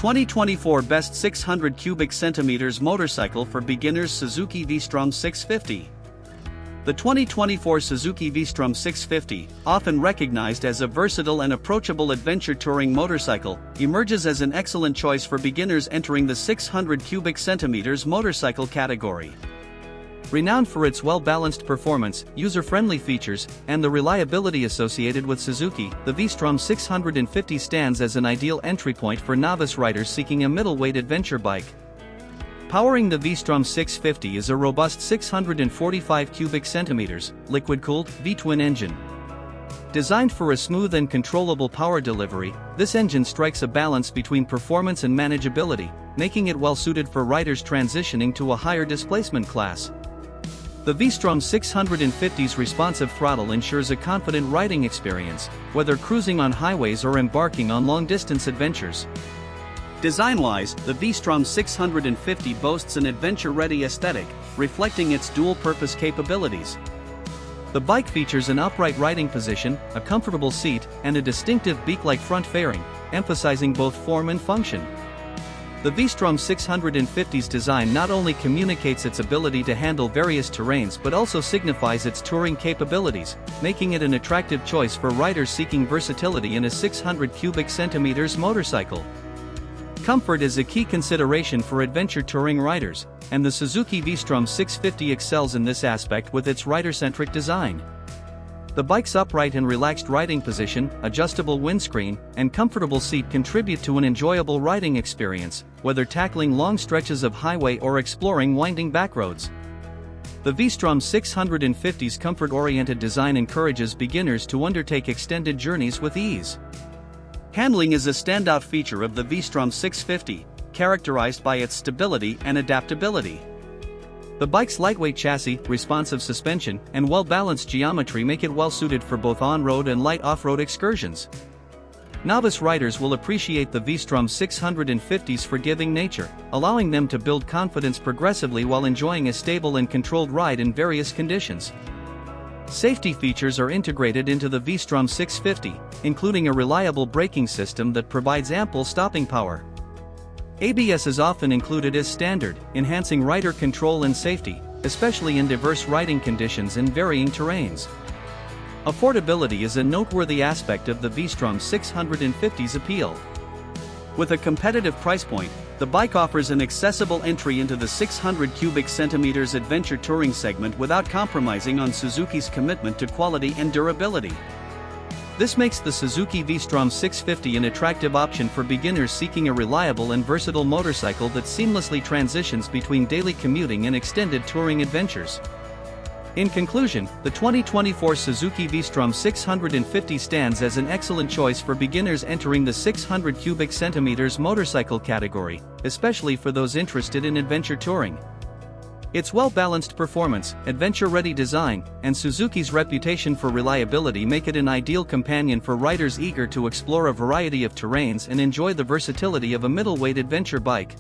2024 Best 600 Cubic Centimeters Motorcycle for Beginners Suzuki V Strom 650. The 2024 Suzuki V Strom 650, often recognized as a versatile and approachable adventure touring motorcycle, emerges as an excellent choice for beginners entering the 600 cubic centimeters motorcycle category. Renowned for its well-balanced performance, user-friendly features, and the reliability associated with Suzuki, the V Strom 650 stands as an ideal entry point for novice riders seeking a middleweight adventure bike. Powering the V Strom 650 is a robust 645 cubic centimeters, liquid-cooled, V-twin engine. Designed for a smooth and controllable power delivery, this engine strikes a balance between performance and manageability, making it well-suited for riders transitioning to a higher displacement class. The V Strom 650's responsive throttle ensures a confident riding experience, whether cruising on highways or embarking on long-distance adventures. Design-wise, the V Strom 650 boasts an adventure-ready aesthetic, reflecting its dual-purpose capabilities. The bike features an upright riding position, a comfortable seat, and a distinctive beak-like front fairing, emphasizing both form and function. The V Strom 650's design not only communicates its ability to handle various terrains but also signifies its touring capabilities, making it an attractive choice for riders seeking versatility in a 600 cubic centimeters motorcycle. Comfort is a key consideration for adventure touring riders, and the Suzuki V Strom 650 excels in this aspect with its rider-centric design. The bike's upright and relaxed riding position, adjustable windscreen, and comfortable seat contribute to an enjoyable riding experience, whether tackling long stretches of highway or exploring winding backroads. The V Strom 650's comfort-oriented design encourages beginners to undertake extended journeys with ease. Handling is a standout feature of the V Strom 650, characterized by its stability and adaptability. The bike's lightweight chassis, responsive suspension, and well-balanced geometry make it well-suited for both on-road and light off-road excursions. Novice riders will appreciate the V Strom 650's forgiving nature, allowing them to build confidence progressively while enjoying a stable and controlled ride in various conditions. Safety features are integrated into the V Strom 650, including a reliable braking system that provides ample stopping power. ABS is often included as standard, enhancing rider control and safety, especially in diverse riding conditions and varying terrains. Affordability is a noteworthy aspect of the V Strom 650's appeal. With a competitive price point, the bike offers an accessible entry into the 600 cubic centimeters adventure touring segment without compromising on Suzuki's commitment to quality and durability. This makes the Suzuki V Strom 650 an attractive option for beginners seeking a reliable and versatile motorcycle that seamlessly transitions between daily commuting and extended touring adventures. In conclusion, the 2024 Suzuki V Strom 650 stands as an excellent choice for beginners entering the 600 cubic centimeters motorcycle category, especially for those interested in adventure touring. Its well-balanced performance, adventure-ready design, and Suzuki's reputation for reliability make it an ideal companion for riders eager to explore a variety of terrains and enjoy the versatility of a middleweight adventure bike.